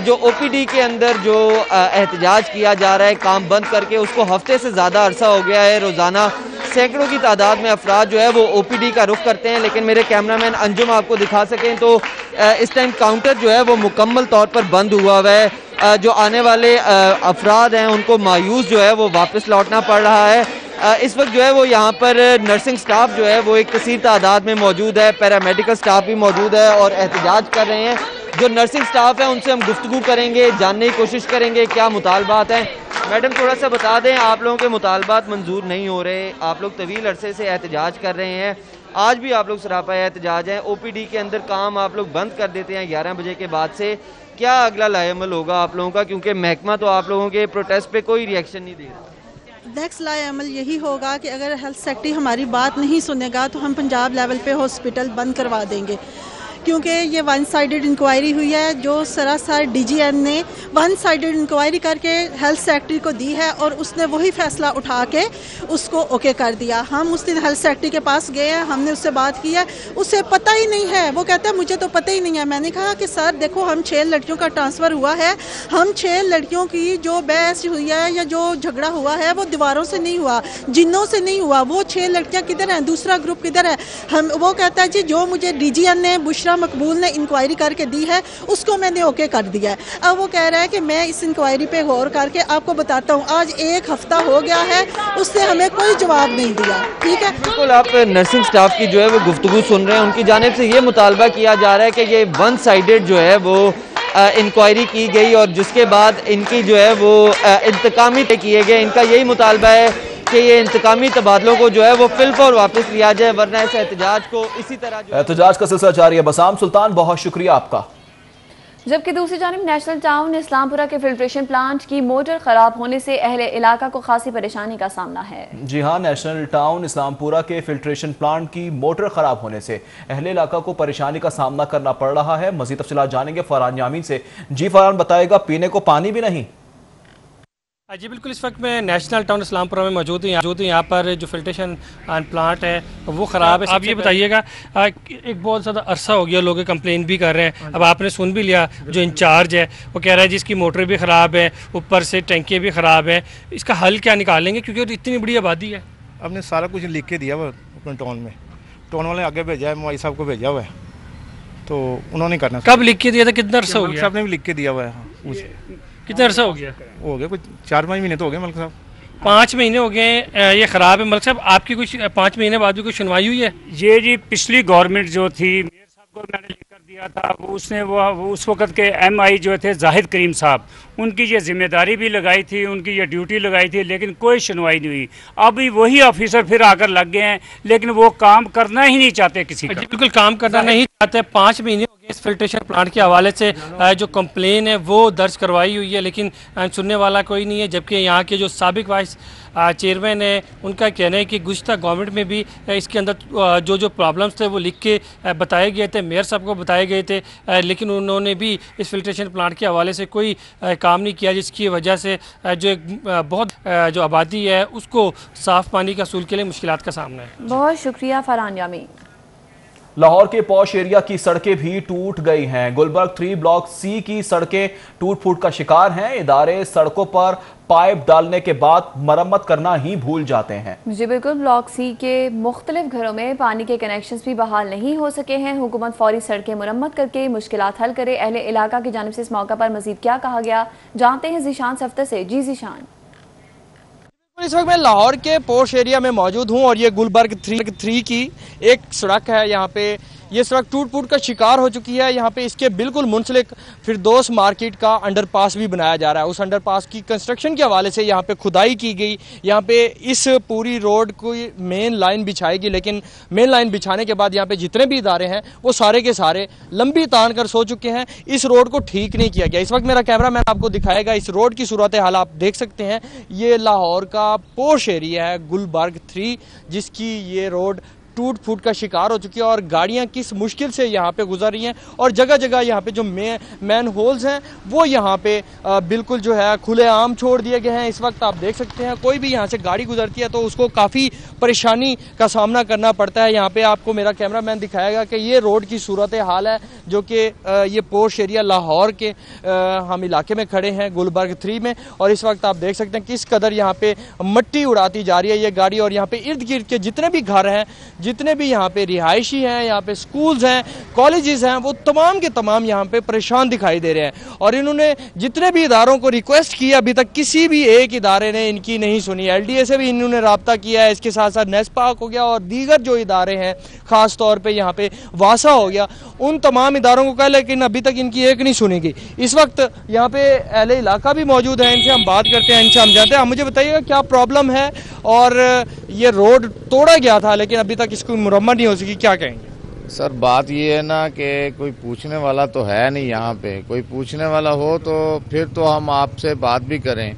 जो OPD के अंदर जो एहतजाज किया जा रहा है काम बंद करके, उसको हफ्ते से ज़्यादा अरसा हो गया है। रोज़ाना सैकड़ों की तादाद में अफराद जो है वो OPD का रुख करते हैं। लेकिन मेरे कैमरामैन अंजुम आपको दिखा सकें तो इस टाइम काउंटर जो है वो मुकम्मल तौर पर बंद हुआ हुआ है। जो आने वाले अफराद हैं उनको मायूस जो है वो वापस लौटना पड़ रहा है। इस वक्त जो है वो यहाँ पर नर्सिंग स्टाफ जो है वो एक कसीर तादाद में मौजूद है, पैरामेडिकल स्टाफ भी मौजूद है और एहतजाज कर रहे हैं। जो नर्सिंग स्टाफ है उनसे हम गुफ्तगू करेंगे, जानने की कोशिश करेंगे क्या मुतालबात हैं। मैडम, थोड़ा सा बता दें, आप लोगों के मुतालबात मंजूर नहीं हो रहे, आप लोग तवील अरसे से एहतजाज कर रहे हैं, आज भी आप लोग सरापा एहतजाज हैं। OPD के अंदर काम आप लोग बंद कर देते हैं 11 बजे के बाद से, क्या अगला लाएअमल होगा आप लोगों का? क्योंकि महकमा तो आप लोगों के प्रोटेस्ट पे कोई रिएक्शन नहीं दे रहा। नेक्स्ट लाएअमल यही होगा कि अगर हेल्थ सेक्रेटरी हमारी बात नहीं सुनेगा तो हम पंजाब लेवल पे हॉस्पिटल बंद करवा देंगे। क्योंकि ये वन साइडेड इंक्वायरी हुई है जो सरासर DGN ने वन साइडेड इंक्वायरी करके हेल्थ सेक्रेटरी को दी है और उसने वही फैसला उठा के उसको ओके कर दिया। हम उस दिन हेल्थ सेक्रेटरी के पास गए हैं, हमने उससे बात की है, उसे पता ही नहीं है। वो कहता है मुझे तो पता ही नहीं है। मैंने कहा कि सर देखो, हम 6 लड़कियों का ट्रांसफ़र हुआ है, हम 6 लड़कियों की जो बहस हुई है या जो झगड़ा हुआ है वो दीवारों से नहीं हुआ, जिन्नों से नहीं हुआ। वो 6 लड़कियां किधर हैं, दूसरा ग्रुप किधर है? वो कहता है जी जो मुझे DGN ने, बुशरा मकबूल ने इंक्वायरी करके दी है उसको मैंने ओके कर दिया है। अब वो कह रहा है कि मैं इस इंक्वायरी पे गौर करके आपको बताता हूँ। आज 1 हफ्ता हो गया है, उसने हमें कोई जवाब नहीं दिया। ठीक है, बिल्कुल आप नर्सिंग स्टाफ की जो है वो गुफ्तगू सुन रहे हैं। उनकी जानिब से ये मुतालबा किया जा रहा है कि ये वन साइडेड जो है वो इंक्वायरी की गई और जिसके बाद इनकी जो है वो इंतकामी किए गए। इनका यही मुतालबा है कि ये इंतकामी तबादलों को जो है वो फिलफौर वापस लिया जाए, वरना इस एहतजाज को इसी तरह एहतजाज का सिलसिला जारी है। बसाम सुल्तान, बहुत शुक्रिया आपका। जबकि दूसरी जानिब नेशनल टाउन इस्लामपुरा के फिल्ट्रेशन प्लांट की मोटर खराब होने से अहले इलाका को खासी परेशानी का सामना है। जी हाँ, नेशनल टाउन इस्लामपुरा के फिल्ट्रेशन प्लांट की मोटर खराब होने से अहले इलाका को परेशानी का सामना करना पड़ रहा है। मजीद तफसीलात जानेंगे फरहान यामीन से। जी फरहान, बताएगा पीने को पानी भी नहीं? जी बिल्कुल, इस वक्त मैं नेशनल टाउन इस्लामपुरा में मौजूद हूँ। यहाँ पर जो फिल्ट्रेशन प्लांट है वो ख़राब है। आप ये बताइएगा, एक बहुत ज़्यादा अरसा हो गया, लोग कंप्लेन भी कर रहे हैं। अब आपने सुन भी लिया, जो इंचार्ज है वो कह रहा है जिसकी मोटर भी ख़राब है, ऊपर से टैंकियाँ भी ख़राब हैं। इसका हल क्या निकालेंगे, क्योंकि इतनी बड़ी आबादी है। हमने सारा कुछ लिख के दिया हुआ अपने टाउन में, टाउन वाले आगे भेजा है, मोई साहब को भेजा हुआ है, तो उन्होंने करना। कब लिख के दिया था, कितना अरसा हो गया? साहब ने भी लिख के दिया हुआ है। कितना अरसा हो गया? हो गया कुछ 4-5 महीने तो हो गए मलिक साहब। 5 महीने हो गए ये ख़राब है। मलिक साहब, आपकी कुछ 5 महीने बाद भी कुछ सुनवाई हुई है? ये जी पिछली गवर्नमेंट जो थी, मेयर साहब को मैंने लिख कर दिया था, उसने वो उस वक़्त के MI जो थे जाहिद करीम साहब, उनकी ये जिम्मेदारी भी लगाई थी, उनकी ये ड्यूटी लगाई थी, लेकिन कोई सुनवाई नहीं हुई। अभी वही ऑफिसर फिर आकर लग गए हैं, लेकिन वो काम करना ही नहीं चाहते किसी का। बिल्कुल काम करना नहीं चाहते। 5 महीने हो गए इस फिल्ट्रेशन प्लांट के हवाले से जो कंप्लेन है वो दर्ज करवाई हुई है, लेकिन सुनने वाला कोई नहीं है। जबकि यहाँ के जो साबिक वाइस चेयरमैन है, उनका कहना है कि गुज़श्ता गवर्नमेंट में भी इसके अंदर जो प्रॉब्लम्स थे वो लिख के बताए गए थे, मेयर साहब को बताए गए थे, लेकिन उन्होंने भी इस फिल्ट्रेशन प्लांट के हवाले से कोई काम नहीं किया, जिसकी वजह से जो एक बहुत जो आबादी है उसको साफ़ पानी के हसूल के लिए मुश्किलात का सामना है। बहुत शुक्रिया फरहान यामीन। लाहौर के पॉश एरिया की सड़कें भी टूट गई हैं। गुलबर्ग 3 ब्लॉक C की सड़कें टूट फूट का शिकार हैं। इदारे सड़कों पर पाइप डालने के बाद मरम्मत करना ही भूल जाते हैं। जी बिल्कुल, ब्लॉक C के मुख्तलिफ घरों में पानी के कनेक्शंस भी बहाल नहीं हो सके हैं। हुकूमत फौरी सड़कें मुरम्मत करके मुश्किलात हल करे। अहले इलाका की जानिब से इस मौका पर मजीद क्या कहा गया, जानते हैं जीशान सफ्तर से। जी जीशान। इस वक्त मैं लाहौर के पोश एरिया में मौजूद हूं और ये गुलबर्ग 3 की एक सड़क है। यहाँ पे ये सड़क टूट फूट का शिकार हो चुकी है। यहाँ पे इसके बिल्कुल मुंसलिक फिरदौस मार्केट का अंडरपास भी बनाया जा रहा है। उस अंडरपास की कंस्ट्रक्शन के हवाले से यहाँ पे खुदाई की गई। यहाँ पे इस पूरी रोड को मेन लाइन बिछाएगी, लेकिन मेन लाइन बिछाने के बाद यहाँ पे जितने भी इदारे हैं वो सारे के सारे लंबी तान कर सो चुके हैं। इस रोड को ठीक नहीं किया गया। इस वक्त मेरा कैमरा मैन आपको दिखाएगा इस रोड की सूरत हाल। आप देख सकते हैं ये लाहौर का पोश एरिया है गुलबर्ग 3, जिसकी ये रोड टूट फूट का शिकार हो चुकी है और गाड़ियां किस मुश्किल से यहाँ पे गुजर रही हैं। और जगह जगह यहाँ पे जो मैन होल्स हैं वो यहाँ पे बिल्कुल जो है खुलेआम छोड़ दिए गए हैं। इस वक्त आप देख सकते हैं कोई भी यहाँ से गाड़ी गुजरती है तो उसको काफ़ी परेशानी का सामना करना पड़ता है। यहाँ पे आपको मेरा कैमरा मैन दिखाएगा कि ये रोड की सूरत हाल है, जो कि ये पोश एरिया लाहौर के हम इलाके में खड़े हैं गुलबर्ग 3 में। और इस वक्त आप देख सकते हैं किस कदर यहाँ पे मट्टी उड़ाती जा रही है ये गाड़ी। और यहाँ पे इर्द गिर्द के जितने भी घर हैं, जितने भी यहाँ पे रिहायशी हैं, यहाँ पे स्कूल्स हैं, कॉलेजेस हैं, वो तमाम के तमाम यहाँ पे परेशान दिखाई दे रहे हैं। और इन्होंने जितने भी इदारों को रिक्वेस्ट किया, अभी तक किसी भी एक इदारे ने इनकी नहीं सुनी। LDA से भी इन्होंने रब्ता किया है, इसके साथ साथ नेस्पाक हो गया और दीगर जो इदारे हैं, ख़ास तौर पर यहाँ पे वासा हो गया, उन तमाम इदारों को कहा, लेकिन अभी तक इनकी एक नहीं सुनी गई। इस वक्त यहाँ पे अहले इलाका भी मौजूद है, इनसे हम बात करते हैं, इनसे हम जानते हैं। मुझे बताइएगा क्या प्रॉब्लम है, और ये रोड तोड़ा गया था लेकिन अभी तक इसको मुरम्मत नहीं हो सकी, क्या कहेंगे? सर बात ये है ना कि कोई पूछने वाला तो है नहीं यहाँ पे। कोई पूछने वाला हो तो फिर तो हम आपसे बात भी करें।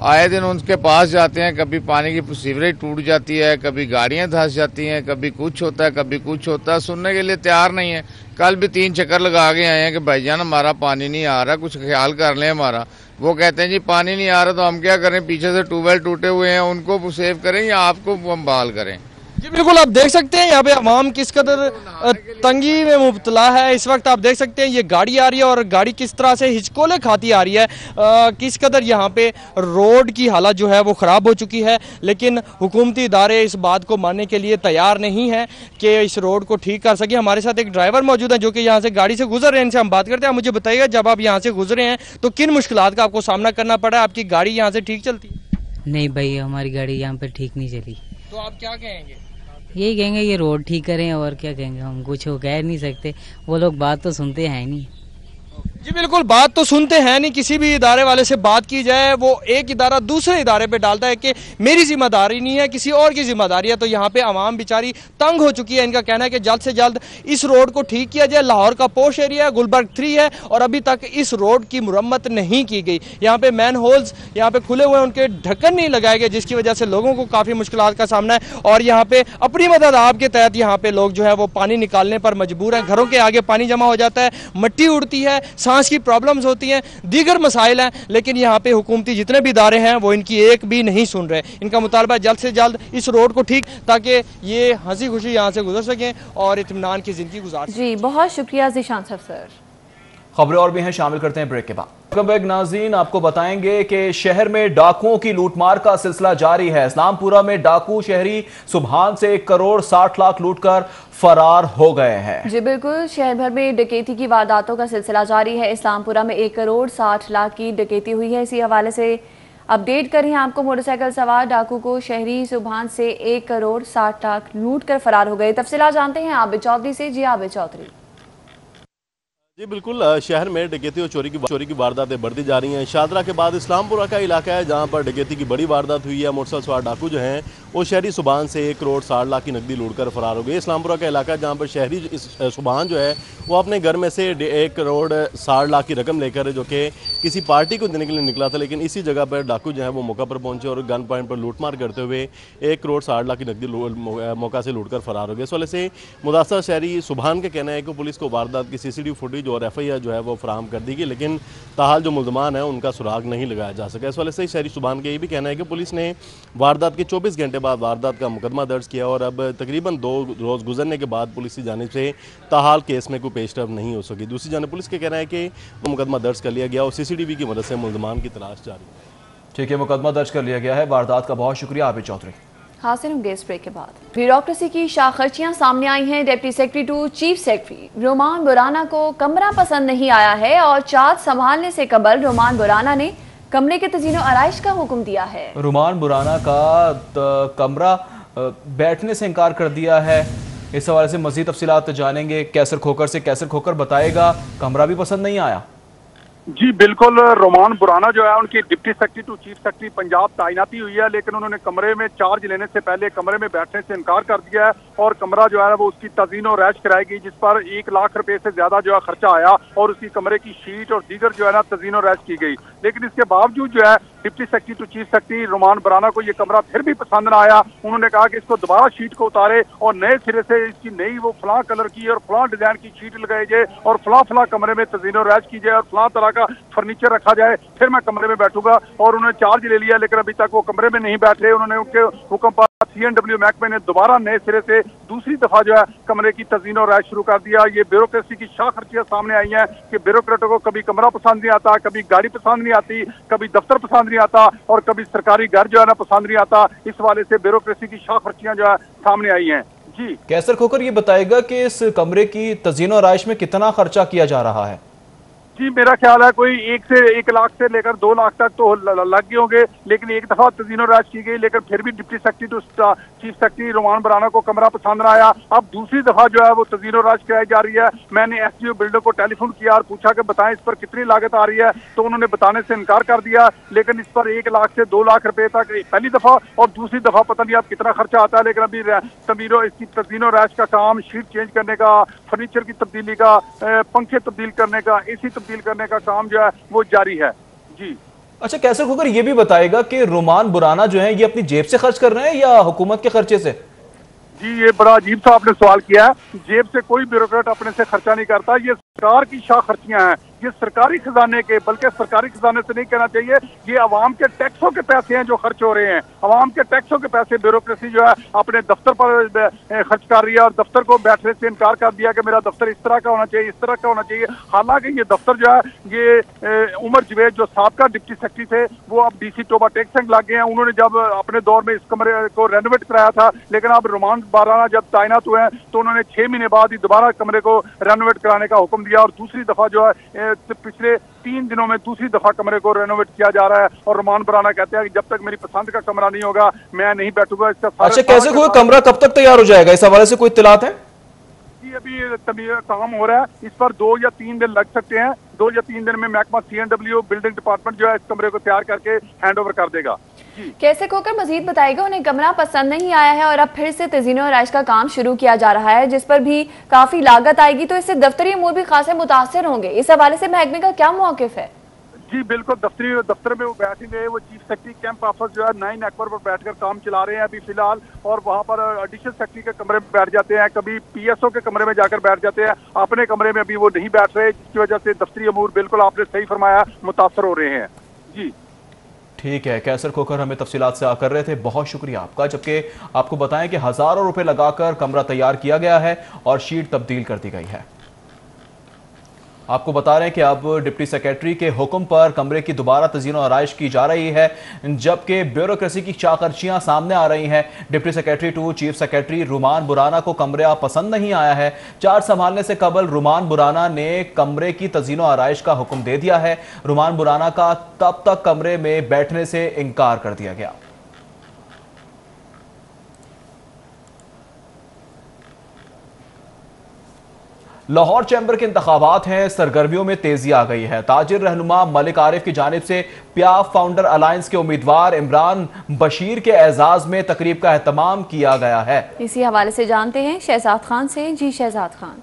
आए दिन उनके पास जाते हैं, कभी पानी की सीवरेज टूट जाती है, कभी गाड़ियां धंस जाती हैं, कभी कुछ होता है, कभी कुछ होता है। सुनने के लिए तैयार नहीं है। कल भी 3 चक्कर लगा के आए हैं कि भाईजान हमारा पानी नहीं आ रहा, कुछ ख्याल कर लें हमारा। वो कहते हैं जी पानी नहीं आ रहा तो हम क्या करें, पीछे से ट्यूबवेल टूटे हुए हैं, उनको सेव करें या आपको हम बहाल करें। जी बिल्कुल, आप देख सकते हैं यहाँ पे अवाम किस कदर तंगी में मुब्तला है। इस वक्त आप देख सकते हैं ये गाड़ी आ रही है और गाड़ी किस तरह से हिचकोले खाती आ रही है। किस कदर यहाँ पे रोड की हालत जो है वो ख़राब हो चुकी है, लेकिन हुकूमती इदारे इस बात को मानने के लिए तैयार नहीं है कि इस रोड को ठीक कर सके। हमारे साथ एक ड्राइवर मौजूद है जो कि यहाँ से गाड़ी से गुजर रहे हैं, इनसे हम बात करते हैं। मुझे बताइएगा, जब आप यहाँ से गुजरे हैं तो किन मुश्किलात का आपको सामना करना पड़ा? आपकी गाड़ी यहाँ से ठीक चलती है? नहीं भाई, हमारी गाड़ी यहाँ पर ठीक नहीं चली। तो आप क्या कहेंगे? यही कहेंगे ये रोड ठीक करें, और क्या कहेंगे, हम कुछ हो कह नहीं सकते। वो लोग बात तो सुनते हैं नहीं। जी बिल्कुल, बात तो सुनते हैं नहीं। किसी भी इदारे वाले से बात की जाए, वो एक इदारा दूसरे इदारे पे डालता है कि मेरी जिम्मेदारी नहीं है, किसी और की जिम्मेदारी है। तो यहाँ पे आवाम बेचारी तंग हो चुकी है। इनका कहना है कि जल्द से जल्द इस रोड को ठीक किया जाए। लाहौर का पोश एरिया है, गुलबर्ग 3 है और अभी तक इस रोड की मुरम्मत नहीं की गई। यहाँ पे मैन होल्स यहाँ पे खुले हुए हैं, उनके ढक्कन नहीं लगाए गए, जिसकी वजह से लोगों को काफ़ी मुश्किलात का सामना है। और यहाँ पे अपनी मदद आपके तहत यहाँ पे लोग जो है वो पानी निकालने पर मजबूर हैं। घरों के आगे पानी जमा हो जाता है, मिट्टी उड़ती है, सांस की प्रॉब्लम्स होती हैं, दीगर मसाइल हैं, लेकिन यहाँ पे हुकूमती जितने भी इदारे हैं वो इनकी एक भी नहीं सुन रहे। इनका मुतालबा जल्द से जल्द इस रोड को ठीक, ताकि ये हंसी खुशी यहाँ से गुजर सकें और इत्मीनान की जिंदगी गुजार सकें। जी बहुत शुक्रिया ज़ीशान सर। खबरें और भी हैं, शामिल करते हैं ब्रेक के बाद। वेलकम बैक नाज़रीन, आपको बताएंगे कि शहर में डाकुओं की लूटमार का सिलसिला जारी है। इस्लामपुरा में डाकू शहरी सुबहान से 1 करोड़ 60 लाख लूटकर फरार हो गए हैं। जी बिल्कुल, शहर भर में डकैती की वारदातों का सिलसिला जारी है। इस्लामपुरा में 1 करोड़ 60 लाख की डकैती हुई है। इसी हवाले से अपडेट करें आपको। मोटरसाइकिल सवार डाकू को शहरी सुबहान से 1 करोड़ 60 लाख लूट कर फरार हो गए। तफसीलात जानते हैं आबिद चौधरी से। जी आबिद चौधरी। जी बिल्कुल, शहर में डकैती और चोरी की वारदातें बढ़ती जा रही हैं। शादरा के बाद इस्लामपुरा का इलाका है जहां पर डकैती की बड़ी वारदात हुई है। मोटरसाइकिल सवार डाकू जो हैं वो शहरी सुबहान से 1 करोड़ 60 लाख की नकदी लूटकर फरार हो गए। इस्लामपुरा का इलाका जहां पर शहरी सुबहान जो है वो अपने घर में से 1 करोड़ 60 लाख की रकम लेकर जो कि किसी पार्टी को देने के लिए निकला था, लेकिन इसी जगह पर डाकू जो है वो मौका पर पहुंचे और गन पॉइंट पर लूटमार करते हुए 1 करोड़ 60 लाख की नकदी मौका से लूटकर फरार हो गए। इस वजह से मुतासर शहरी सुबहान का कहना है कि पुलिस को वारदात की CCTV फुटेज और FIR जो है वो फराहम कर दी गई, लेकिन ताहाल जो मुल्ज़मान है उनका सुराग नहीं लगाया जा सका। इस वजह से शहरी सुबहान का ये भी कहना है कि पुलिस ने वारदात के 24 घंटे बाद वारदात का मुकदमा दर्ज किया और अब तकरीबन 2 रोज़ गुजरने के बाद पुलिस की जानिब से ताहाल केस में कोई पेशरफ नहीं हो सकी। दूसरी जानिब पुलिस का कहना है कि वो मुकदमा दर्ज कर लिया गया और CCTV की मदद से मुल्ज़मान की तलाश जारी है। ठीक है, मुकदमा दर्ज कर लिया गया है। वारदात का बहुत शुक्रिया आबिद चौधरी। हासिल होंगे इस ब्रेक के बाद। ब्यूरोक्रेसी की शाखर्चियां सामने आई हैं। Deputy secretary to chief secretary रोमान बुराना को कमरा पसंद नहीं आया है और चार्ज संभालने से कबल रोमान बुराना ने कमरे के तज़ीनो आराइश का हुक्म दिया है। रोमान बुराना का कमरा बैठने से इनकार कर दिया है। इस हवाले से मज़ीद तफसीलात जानेंगे कैसर खोकर से। कैसर खोकर बताएगा, कमरा भी पसंद नहीं आया। जी बिल्कुल, रोमान बुराना जो है उनकी deputy secretary to chief secretary Punjab तैनाती हुई है, लेकिन उन्होंने कमरे में चार्ज लेने से पहले कमरे में बैठने से इनकार कर दिया है और कमरा जो है वो उसकी तज़ीन और रैश कराई गई, जिस पर 1 लाख रुपए से ज्यादा जो है खर्चा आया और उसकी कमरे की शीट और दीगर जो है ना तज़ीन और रैश की गई। लेकिन इसके बावजूद जो है deputy secretary to chief secretary रोमान बुराना को ये कमरा फिर भी पसंद न आया। उन्होंने कहा कि इसको दोबारा शीट को उतारे और नए सिरे से इसकी नई वो फलां कलर की और फलां डिजाइन की शीट लगाई जाए और फलां कमरे में तज़ीन और रैश की जाए और फलां तरह का फर्नीचर रखा जाए, फिर मैं कमरे में बैठूंगा। और उन्होंने चार्ज ले लिया, लेकिन अभी तक वो कमरे में नहीं बैठे। उन्होंने उनके हुक्म पर CNW महकमे ने दोबारा नए सिरे से दूसरी दफा जो है कमरे की तज़ीन और रैश शुरू कर दिया। ये ब्यूरोक्रेसी की शाखर्चियां सामने आई हैं कि ब्यूरोक्रेटों को कभी कमरा पसंद नहीं आता, कभी गाड़ी पसंद नहीं आती, कभी दफ्तर पसंद नहीं आता और कभी सरकारी घर जो है ना पसंद नहीं आता। इस वाले से ब्यूरोक्रेसी की शाखर्चियां जो है सामने आई हैं। जी कैसर खोकर ये बताएगा कि इस कमरे की तज़ीन और आराइश में कितना खर्चा किया जा रहा है? जी मेरा ख्याल है कोई 1 लाख से लेकर 2 लाख तक तो लग गए होंगे, लेकिन एक दफा तज़ीनो राज की गई, लेकिन फिर भी deputy secretary to chief secretary रोमान बुराना को कमरा पसंद न आया। अब दूसरी दफा जो है वो तज़ीनो राज कराई जा रही है। मैंने SDO बिल्डर को टेलीफोन किया और पूछा कि बताएं इस पर कितनी लागत आ रही है, तो उन्होंने बताने से इनकार कर दिया। लेकिन इस पर 1 लाख से 2 लाख रुपए तक पहली दफा और दूसरी दफा पता नहीं अब कितना खर्चा आता है। लेकिन अभी इसकी तज़ीनो राज का काम, शीट चेंज करने का, फर्नीचर की तब्दीली का, पंखे तब्दील करने का, AC तब्दील करने का काम जो है वो जारी है। जी अच्छा कैसर खोकर ये भी बताएगा कि रुमान बुराना जो है ये अपनी जेब से खर्च कर रहे हैं या हुकूमत के खर्चे से? जी ये बड़ा अजीब सा आपने सवाल किया है। जेब से कोई ब्यूरोक्रेट अपने से खर्चा नहीं करता, ये सरकार की शाह खर्चियां हैं, ये सरकारी खजाने के, बल्कि सरकारी खजाने से नहीं कहना चाहिए, ये अवाम के टैक्सों के पैसे हैं जो खर्च हो रहे हैं। अवाम के टैक्सों के पैसे ब्यूरोक्रेसी जो है अपने दफ्तर पर खर्च कर रही है और दफ्तर को बैठने से इनकार कर दिया कि मेरा दफ्तर इस तरह का होना चाहिए, इस तरह का होना चाहिए। हालांकि ये दफ्तर जो है ये उमर जवेद जो साबका डिप्टी सेक्रेटरी थे वो अब डीसी टोबा टेक्स लग गए हैं। उन्होंने जब अपने दौर में इस कमरे को रेनोवेट कराया था, लेकिन अब रुमान बुराना जब तैनात हुए हैं तो उन्होंने 6 महीने बाद ही दोबारा कमरे को रेनोवेट कराने का हुक्म दिया और दूसरी दफा जो है पिछले 3 दिनों में दूसरी दफा कमरे को रेनोवेट किया जा रहा है। और रुमान बुराना कहते हैं कि जब तक मेरी पसंद का कमरा नहीं होगा मैं नहीं बैठूंगा। इसका अच्छा कैसे कोई कमरा कब तक तैयार हो जाएगा, इस हवाले से कोई इत्तलात है? जी अभी काम हो रहा है, इस पर 2 या 3 दिन लग सकते हैं। 2 या 3 दिन में महकमा CNW बिल्डिंग डिपार्टमेंट जो है इस कमरे को तैयार करके हैंड ओवर कर देगा। कैसे खोकर मजीद बताएगा उन्हें कमरा पसंद नहीं आया है और अब फिर से तज़ीन और आराइश का काम शुरू किया जा रहा है जिस पर भी काफी लागत आएगी, तो इससे दफ्तरी अमूर भी खासे मुतासिर होंगे। इस हवाले से महकमे का क्या मौक़िफ़ है? जी बिल्कुल, दफ्तर में वो बैठ ही गए। वो चीफ सेक्रेटरी कैंप ऑफिस जो है 9 एक्वर पर बैठकर काम चला रहे हैं अभी फिलहाल, और वहाँ पर एडिशनल सेक्रेटरी के कमरे में बैठ जाते हैं, कभी PSO के कमरे में जाकर बैठ जाते हैं। अपने कमरे में अभी वो नहीं बैठ रहे, जिसकी वजह से दफ्तरी अमूर बिल्कुल आपने सही फरमाया मुतासर हो रहे हैं। जी ठीक है, कैसर खोकर हमें तफसीलात से कर रहे थे, बहुत शुक्रिया आपका। जबकि आपको बताएं कि हज़ारों रुपए लगाकर कमरा तैयार किया गया है और शीट तब्दील कर दी गई है। आपको बता रहे हैं कि अब डिप्टी सेक्रेटरी के हुक्म पर कमरे की दोबारा तज़ीन और आराइश की जा रही है, जबकि ब्यूरोक्रेसी की चाकर्चियां सामने आ रही हैं। Deputy secretary to chief secretary रुमान बुराना को कमरा पसंद नहीं आया है। चार्ज संभालने से कबल रुमान बुराना ने कमरे की तज़ीन और आराइश का हुक्म दे दिया है। रुमान बुराना का तब तक कमरे में बैठने से इनकार कर दिया गया। लाहौर चैम्बर के इंतखाबात हैं, सरगर्मियों में तेजी आ गई है। ताजिर रहनुमा मलिक आरिफ की जानिब से प्याफ फाउंडर अलायंस के उम्मीदवार इमरान बशीर के एजाज में तकरीब का एहतमाम किया गया है। इसी हवाले से जानते हैं शहजाद खान से। जी शहजाद खान।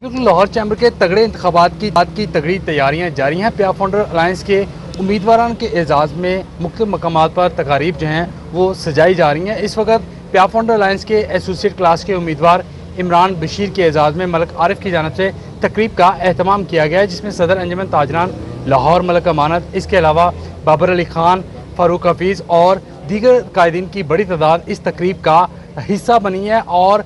बिल्कुल, लाहौर चैम्बर के तगड़े इंतखाबात की तगड़ी तैयारियां जारी हैं। प्याफ फाउंडर अलायंस के उम्मीदवारान के एजाज में मुख्तलिफ मकामात पर तकारीब जो हैं वो सजाई जा रही हैं। इस वक्त प्याफ फाउंडर अलायंस के एसोसिएट क्लास के उम्मीदवार इमरान बशीर के एजाज़ में मलिक आरिफ की जानिब से तकरीब का एहतमाम किया गया है, जिसमें सदर अंजुमन ताजरान लाहौर मलिक अमानत, इसके अलावा बाबर अली खान, फ़ारूक हफीज़ और दीगर कायदीन की बड़ी तादाद इस तकरीब का हिस्सा बनी है और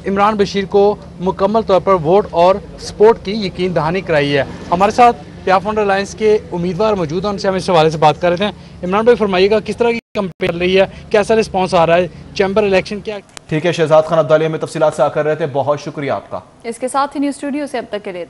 इमरान बशीर को मुकम्मल तौर पर वोट और सपोर्ट की यकीन दहानी कराई है। हमारे साथ प्याफ फाउंडर अलायंस के उम्मीदवार मौजूद हैं, उनसे हम इस हवाले से बात कर रहे थे। इमरान भाई फरमाइएगा, किस तरह की कंपेयर रही है, कैसा रिस्पॉन्स आ रहा है, चैम्बर इलेक्शन क्या? ठीक है, शहजाद खान अब्दाली हमें तफसीलात से आकर रहे थे, बहुत शुक्रिया आपका। इसके साथ ही न्यूज़ स्टूडियो से अब तक के लिए